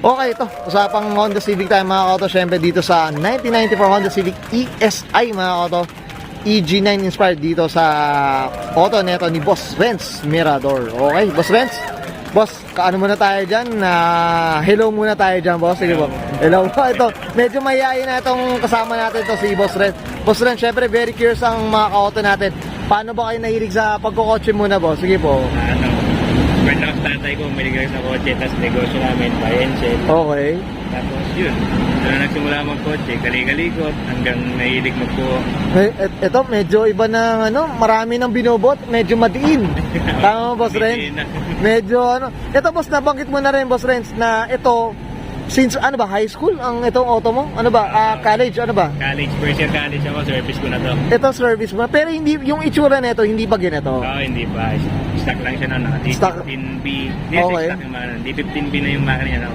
Okay, ito. Usapang Honda Civic tayo mga kauto. Siyempre dito sa 1994 Honda Civic ESI mga kauto. EG9 inspired dito sa auto neto ni Boss Renz Mirador. Okay, Boss Renz. Boss, kaano muna tayo dyan? Hello muna tayo dyan, boss. Sige po. Hello. Ito, medyo mayayain na itong kasama natin ito si Boss Renz. Boss Renz, syempre very curious ang mga kauto natin. Paano ba kayo nahilig sa pagkukotse muna, boss? Sige po. Friend lang sa tatay ko, maligay sa kotse, tapos negosyo namin, buy and sell. Okay. Tapos yun, doon nagsimula magkotse, kaligalikot, hanggang nahilig magpo. Ito, medyo iba ng marami ng binobot, medyo madiin. Tama, Boss Renz? Medyo ito, boss, nabanggit mo na rin, Boss Renz, na ito, since high school ang itong auto mo? College, College, first year college ako, service ko na to. Ito, service mo. Pero hindi, yung itsura nito, hindi pa ganito. Oo, hindi pa. Stock lang siya noon, Stock. D15B. Okay. Stock yung makina. D15B na yung makina niya,